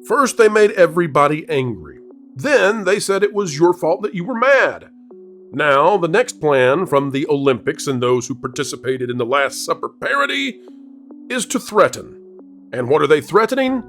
First, they made everybody angry. Then they said it was your fault that you were mad. Now, the next plan from the Olympics and those who participated in the Last Supper parody is to threaten. And what are they threatening?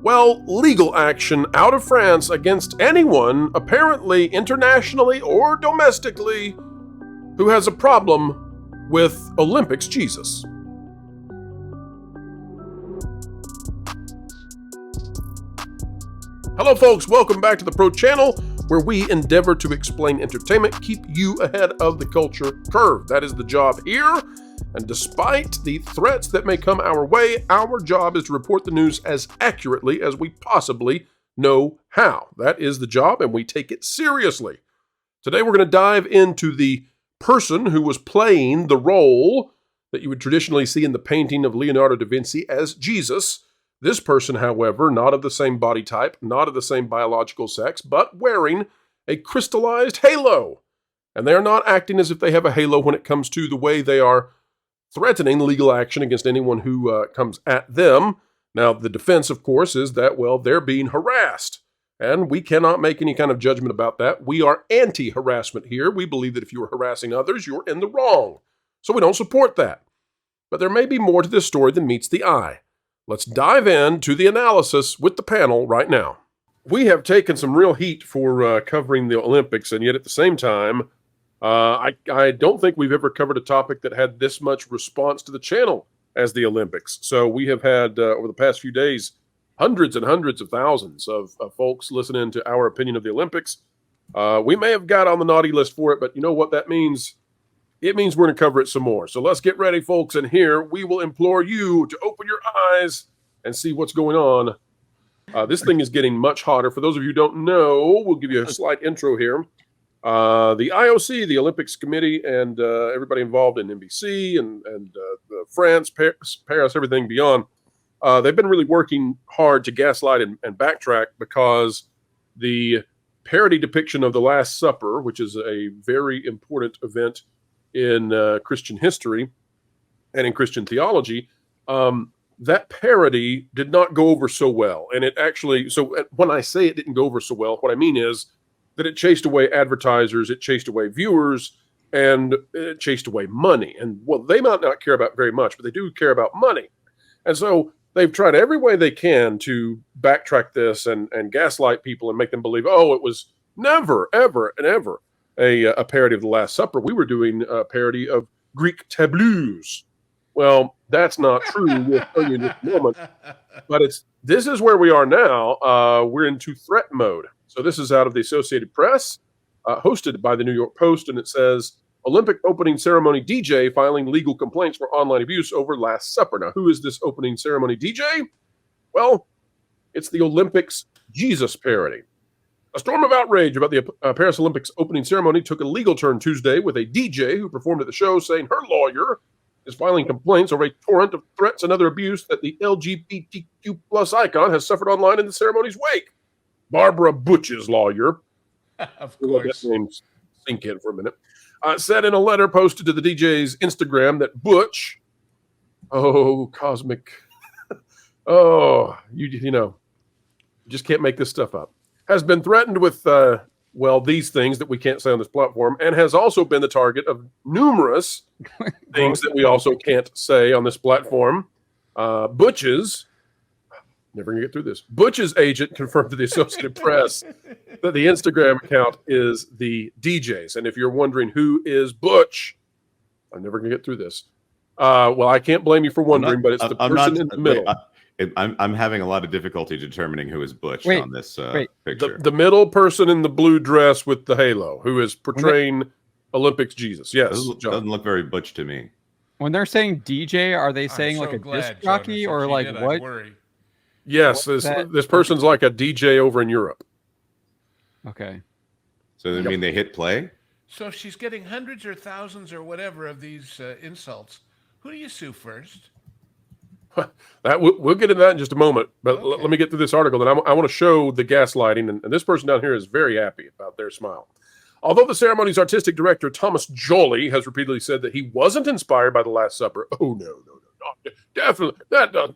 Well, legal action out of France against anyone, apparently internationally or domestically, who has a problem with Olympics Jesus. Hello folks, welcome back to the Pro Channel, where we endeavor to explain entertainment, keep you ahead of the culture curve. That is the job here, and despite the threats that may come our way, our job is to report the news as accurately as we possibly know how. That is the job, and we take it seriously. Today we're going to dive into the person who was playing the role that you would traditionally see in the painting of Leonardo da Vinci as Jesus. This person, however, not of the same body type, not of the same biological sex, but wearing a crystallized halo. And they are not acting as if they have a halo when it comes to the way they are threatening legal action against anyone who comes at them. Now, the defense, of course, is that, well, they're being harassed. And we cannot make any kind of judgment about that. We are anti-harassment here. We believe that if you are harassing others, you're in the wrong. So we don't support that. But there may be more to this story than meets the eye. Let's dive into the analysis with the panel right now. We have taken some real heat for covering the Olympics, and yet at the same time, I don't think we've ever covered a topic that had this much response to the channel as the Olympics. So we have had, over the past few days, hundreds and hundreds of thousands of folks listening to our opinion of the Olympics. We may have got on the naughty list for it, but you know what that means? It means we're going to cover it some more. So let's get ready, folks. And here we will implore you to open your eyes and see what's going on. This thing is getting much hotter. For those of you who don't know, we'll give you a slight intro here. The IOC, the Olympics Committee, and everybody involved in NBC and France, Paris, everything beyond, they've been really working hard to gaslight and backtrack because the parody depiction of the Last Supper, which is a very important event in Christian history and in Christian theology, that parody did not go over so well. And it actually, so when I say it didn't go over so well, what I mean is that it chased away advertisers, it chased away viewers, and it chased away money. And well, they might not care about very much, but they do care about money. And so they've tried every way they can to backtrack this and gaslight people and make them believe, oh, it was never, ever, and ever a parody of the Last Supper. We were doing a parody of Greek tableaus. Well, that's not true. We'll tell you in just a moment. But this is where we are now. We're into threat mode. So this is out of the Associated Press, hosted by the New York Post, and it says, Olympic opening ceremony DJ filing legal complaints for online abuse over Last Supper. Now, who is this opening ceremony DJ? Well, it's the Olympics Jesus parody. A storm of outrage about the Paris Olympics opening ceremony took a legal turn Tuesday with a DJ who performed at the show saying her lawyer is filing complaints over a torrent of threats and other abuse that the LGBTQ plus icon has suffered online in the ceremony's wake. Barbara Butch's lawyer, of course, let that name sink in for a minute, said in a letter posted to the DJ's Instagram that Butch, oh, cosmic, oh, you know, just can't make this stuff up, has been threatened with, well, these things that we can't say on this platform, and has also been the target of numerous things that we also can't say on this platform. Butch's, never gonna get through this, Butch's agent confirmed to the Associated Press that the Instagram account is the DJ's. And if you're wondering who is Butch, I'm never gonna get through this. Well, I can't blame you for wondering, but it's the person in the middle. I'm having a lot of difficulty determining who is Butch on this picture. The middle person in the blue dress with the halo, who is portraying Olympics Jesus. Yes, doesn't look very Butch to me. When they're saying DJ, are they saying like a disc jockey or like what? Yes, this person's like a DJ over in Europe. Okay. So they mean they hit play? So if she's getting hundreds or thousands or whatever of these insults, who do you sue first? That we'll get into that in just a moment, but let me get through this article. And I want to show the gaslighting, and this person down here is very happy about their smile. Although the ceremony's artistic director, Thomas Joly, has repeatedly said that he wasn't inspired by the Last Supper. Oh, no. Definitely.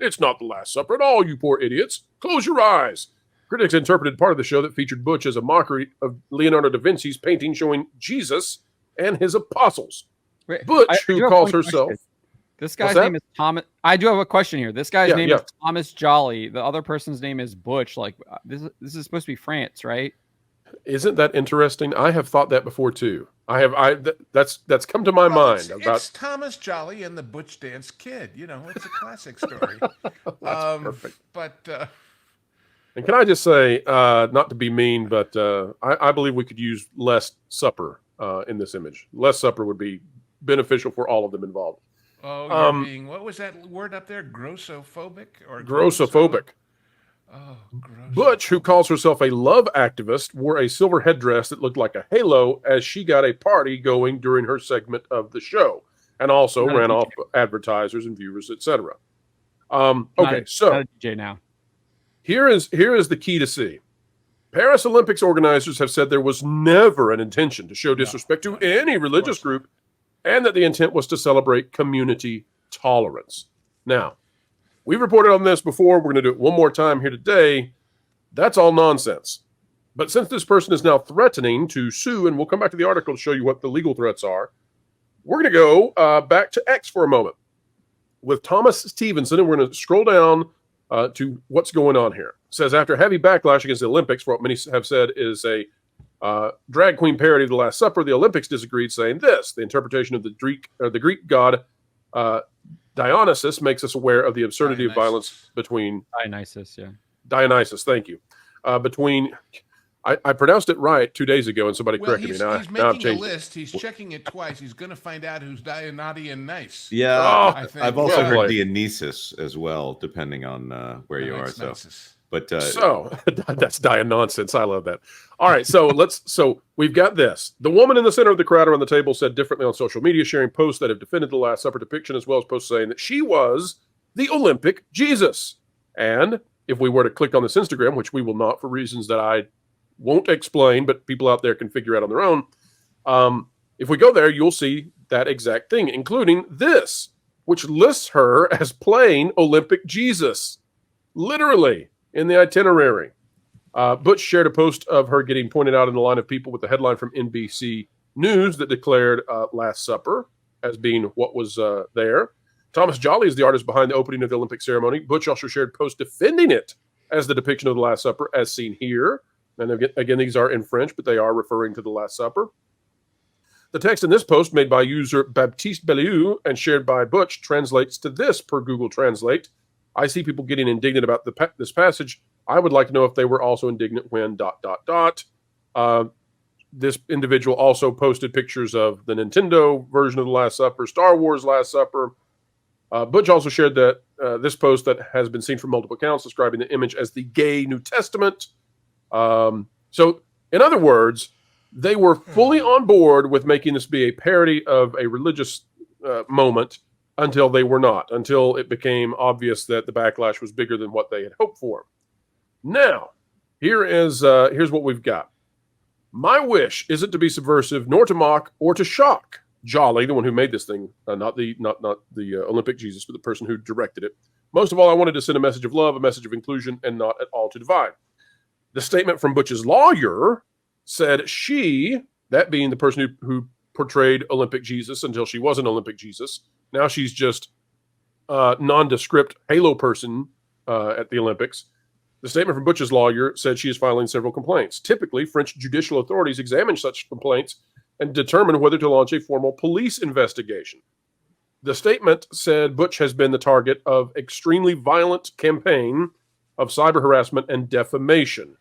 It's not the Last Supper at all, you poor idiots. Close your eyes. Critics interpreted part of the show that featured Butch as a mockery of Leonardo da Vinci's painting showing Jesus and his apostles. Wait, Butch, who calls herself... Question. This guy's name is Thomas. I do have a question here. This guy's name is Thomas Jolly. The other person's name is Butch. Like this is supposed to be France, right? Isn't that interesting? I have thought that before too. That's come to my mind. It's Thomas Jolly and the Butch Dance Kid. You know, it's a classic story. That's perfect. But and can I just say, not to be mean, but I believe we could use less supper in this image. Less supper would be beneficial for all of them involved. Oh, you're being, what was that word up there? Grossophobic? Or grossophobic. Oh, gross. Butch, who calls herself a love activist, wore a silver headdress that looked like a halo as she got a party going during her segment of the show, and also ran off advertisers and viewers, etc. Okay, so DJ now. Here is the key to see. Paris Olympics organizers have said there was never an intention to show disrespect to any religious group, and that the intent was to celebrate community tolerance. Now, we've reported on this before. We're going to do it one more time here today. That's all nonsense. But since this person is now threatening to sue, and we'll come back to the article to show you what the legal threats are, we're going to go back to X for a moment with Thomas Stevenson, and we're going to scroll down to what's going on here. It says, after heavy backlash against the Olympics for what many have said is a drag queen parody of the Last Supper, the Olympics disagreed, saying this: the interpretation of the Greek god Dionysus makes us aware of the absurdity of violence between Dionysus. Thank you. Between I pronounced it right 2 days ago, and somebody corrected me. He's making a list. He's checking it twice. He's going to find out who's Dionysian nice. Yeah, I've also heard Dionysus as well, depending on where you are. But so that's nonsense. I love that. All right, so we've got this. The woman in the center of the crowd around the table said differently on social media, sharing posts that have defended the Last Supper depiction, as well as posts saying that she was the Olympic Jesus. And if we were to click on this Instagram, which we will not for reasons that I won't explain, but people out there can figure out on their own. If we go there, you'll see that exact thing, including this, which lists her as playing Olympic Jesus, literally in the itinerary. Butch shared a post of her getting pointed out in the line of people with the headline from NBC News that declared Last Supper as being what was there. Thomas Jolly is the artist behind the opening of the Olympic ceremony. Butch also shared posts defending it as the depiction of the Last Supper, as seen here. And again, these are in French, but they are referring to the Last Supper. The text in this post, made by user Baptiste Bellieu and shared by Butch, translates to this per Google Translate: I see people getting indignant about this passage. I would like to know if they were also indignant when ... This individual also posted pictures of the Nintendo version of the Last Supper, Star Wars Last Supper. Butch also shared that this post that has been seen from multiple accounts, describing the image as the gay New Testament. So, in other words, they were fully on board with making this be a parody of a religious moment until they were not, until it became obvious that the backlash was bigger than what they had hoped for. Now, here's what we've got. My wish isn't to be subversive, nor to mock or to shock Jolly, the one who made this thing, not the Olympic Jesus, but the person who directed it. Most of all, I wanted to send a message of love, a message of inclusion, and not at all to divide. The statement from Butch's lawyer said she, that being the person who portrayed Olympic Jesus until she was an Olympic Jesus, now she's just a nondescript halo person at the Olympics. The statement from Butch's lawyer said she is filing several complaints. Typically, French judicial authorities examine such complaints and determine whether to launch a formal police investigation. The statement said Butch has been the target of extremely violent campaign of cyber harassment and defamation.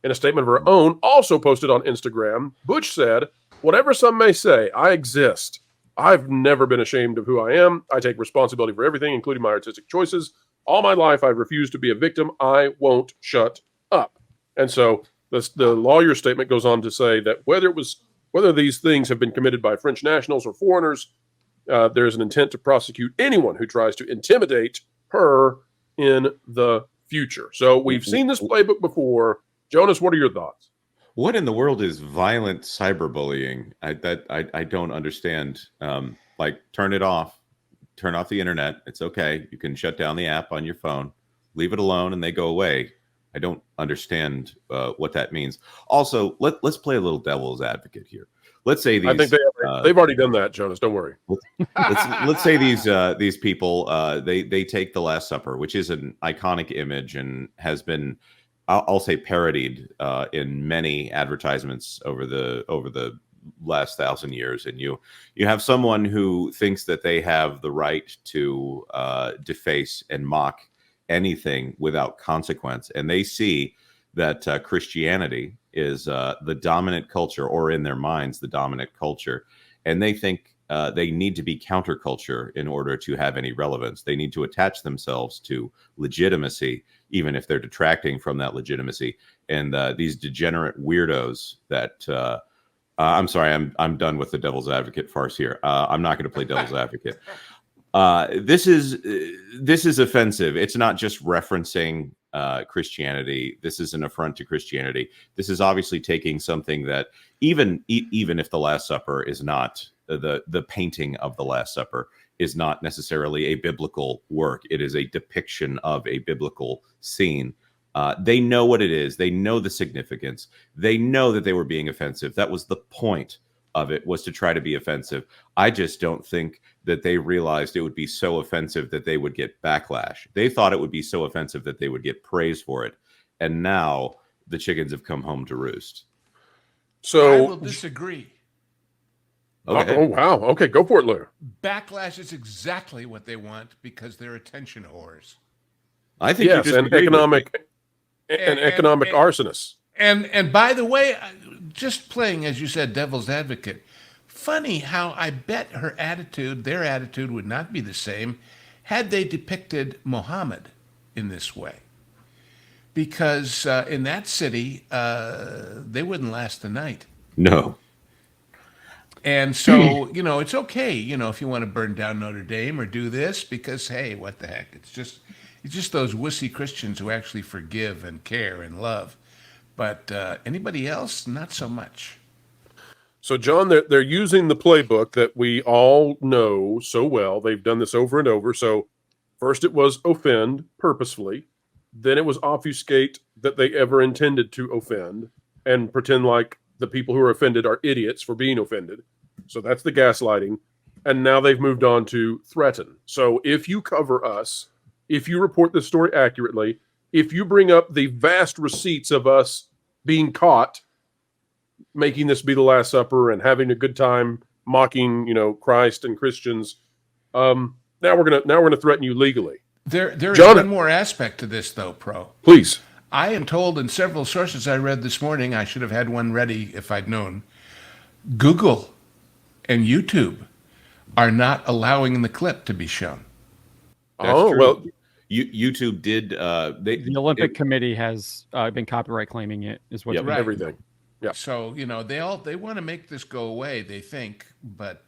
In a statement of her own, also posted on Instagram, Butch said, "Whatever some may say, I exist. I've never been ashamed of who I am. I take responsibility for everything, including my artistic choices. All my life, I've refused to be a victim. I won't shut up." And so the lawyer's statement goes on to say that whether these things have been committed by French nationals or foreigners, there's an intent to prosecute anyone who tries to intimidate her in the future. So we've seen this playbook before. Jonas, what are your thoughts? What in the world is violent cyberbullying? I don't understand. Like, turn it off. turn off the internet. It's okay. You can shut down the app on your phone, leave it alone, and they go away. I don't understand what that means. Also, let's play a little devil's advocate here. Let's say these. I think they've already done that, Jonas. Don't worry. Let's say these people they take the Last Supper, which is an iconic image and has been, I'll say, parodied in many advertisements over the last 1,000 years. And you have someone who thinks that they have the right to deface and mock anything without consequence, and they see that Christianity is the dominant culture, or in their minds the dominant culture, and they think they need to be counterculture in order to have any relevance. They need to attach themselves to legitimacy, even if they're detracting from that legitimacy. And these degenerate weirdos that I'm sorry, I'm done with the devil's advocate farce here. I'm not going to play devil's advocate. This is offensive. It's not just referencing Christianity. This is an affront to Christianity. This is obviously taking something that even if the Last Supper is not the painting of the Last Supper is not necessarily a biblical work. It is a depiction of a biblical scene. They know what it is. They know the significance. They know that they were being offensive. That was the point of it, was to try to be offensive. I just don't think that they realized it would be so offensive that they would get backlash. They thought it would be so offensive that they would get praise for it. And now the chickens have come home to roost. So I will disagree. Okay. Oh, wow. Okay, go for it, Lawyer. Backlash is exactly what they want because they're attention whores. I think yes, and economic arsonists. And by the way, just playing, as you said, devil's advocate, funny how I bet their attitude would not be the same had they depicted Muhammad in this way. Because in that city, they wouldn't last the night. No. And so, it's okay, if you want to burn down Notre Dame or do this, because, hey, what the heck? It's just those wussy Christians who actually forgive and care and love. But anybody else, not so much. So, John, they're using the playbook that we all know so well. They've done this over and over. So first it was offend purposefully. Then it was obfuscate that they ever intended to offend and pretend like the people who are offended are idiots for being offended. So that's the gaslighting. And now they've moved on to threaten. So if you cover us, if you report this story accurately, if you bring up the vast receipts of us being caught making this be the Last Supper and having a good time mocking, Christ and Christians, now we're gonna threaten you legally. There's one more aspect to this, though, Pro. Please. I am told in several sources I read this morning, I should have had one ready if I'd known, Google and YouTube are not allowing the clip to be shown. That's true. Well, YouTube did. The Olympic Committee has been copyright claiming it. Is what right. Everything. Yeah. So they want to make this go away. They think, but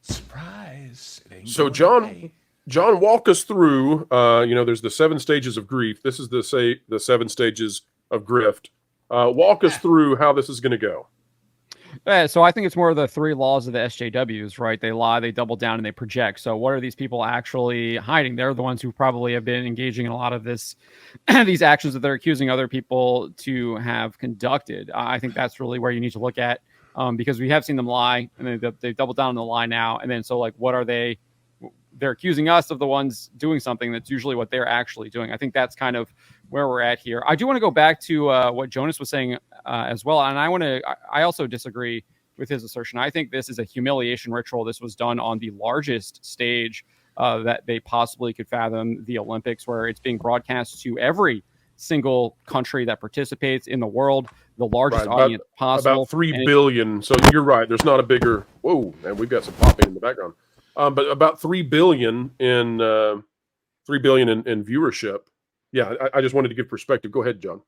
surprise! It ain't so going away. John, walk us through. There's the 7 stages of grief. This is the 7 stages of grift. Walk us through how this is going to go. So I think it's more of the 3 laws of the SJWs, right? They lie, they double down, and they project. So what are these people actually hiding? They're the ones who probably have been engaging in a lot of these actions that they're accusing other people to have conducted. I think that's really where you need to look at, because we have seen them lie, and they double down on the lie now. And then so what are they? They're accusing us of the ones doing something that's usually what they're actually doing. I think that's kind of where we're at here. I do want to go back to what Jonas was saying as well. And I also disagree with his assertion. I think this is a humiliation ritual. This was done on the largest stage that they possibly could fathom, the Olympics, where it's being broadcast to every single country that participates in the world, the largest audience possible. About 3 billion. So you're right. There's not a bigger, whoa, and we've got some popping in the background. But about 3 billion in viewership. Yeah, I just wanted to give perspective. Go ahead, John.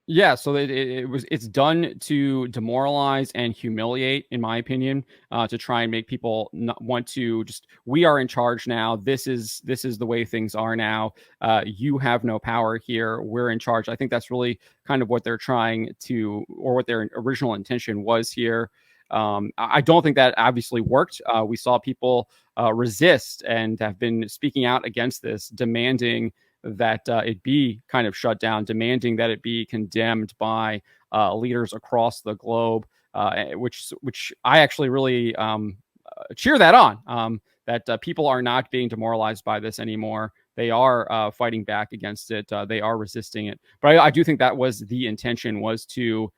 Yeah, so it's done to demoralize and humiliate, in my opinion, to try and make people not want to we are in charge now. This is the way things are now. You have no power here. We're in charge. I think that's really kind of what they're trying to, or what their original intention was here. I don't think that obviously worked. We saw people resist and have been speaking out against this, demanding that it be kind of shut down, demanding that it be condemned by leaders across the globe, which I actually really cheer that on, that people are not being demoralized by this anymore. They are fighting back against it. They are resisting it. But I do think that was the intention, was to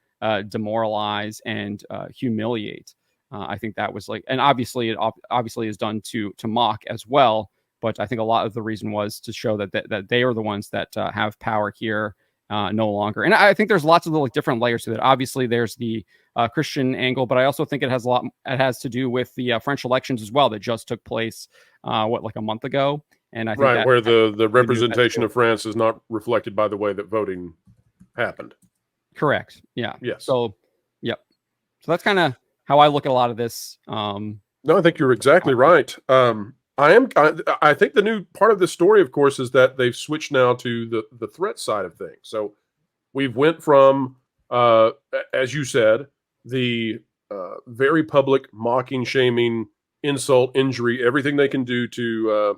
demoralize and humiliate. I think that was like, and obviously it obviously is done to mock as well. But I think a lot of the reason was to show that they are the ones that have power here no longer. And I think there's lots of little different layers to that. Obviously, there's the Christian angle, but I also think it has to do with the French elections as well that just took place, like a month ago. And I think right, where the representation of France is not reflected by the way that voting happened. Correct. Yeah. Yes. So, yep. So that's kind of how I look at a lot of this. No, I think you're exactly right. I think the new part of this story, of course, is that they've switched now to the threat side of things. So we've went from, as you said, the very public mocking, shaming, insult, injury, everything they can do to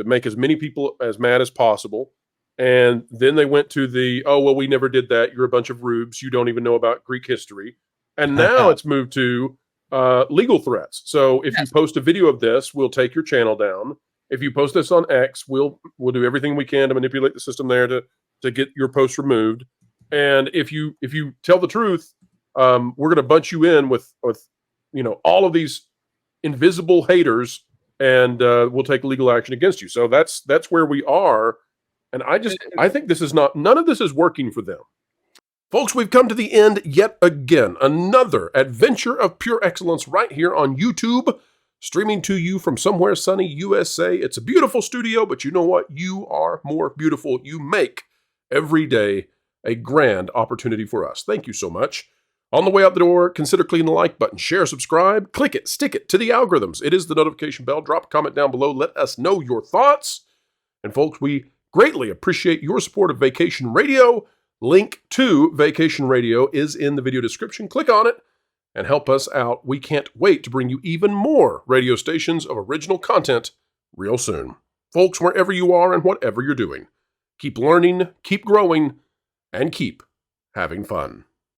make as many people as mad as possible. And then they went to the, oh, well, we never did that. You're a bunch of rubes. You don't even know about Greek history. And now it's moved to legal threats. So if you post a video of this, we'll take your channel down. If you post this on X, we'll do everything we can to manipulate the system there to get your post removed. And if you tell the truth, we're going to bunch you in with all of these invisible haters, and we'll take legal action against you. So that's where we are. And I think none of this is working for them. Folks, we've come to the end yet again. Another adventure of pure excellence right here on YouTube, streaming to you from somewhere sunny USA. It's a beautiful studio, but you know what? You are more beautiful. You make every day a grand opportunity for us. Thank you so much. On the way out the door, consider clicking the like button, share, subscribe, click it, stick it to the algorithms. It is the notification bell. Drop a comment down below. Let us know your thoughts. And folks, we greatly appreciate your support of Vacation Radio. Link to Vacation Radio is in the video description. Click on it and help us out. We can't wait to bring you even more radio stations of original content real soon. Folks, wherever you are and whatever you're doing, keep learning, keep growing, and keep having fun.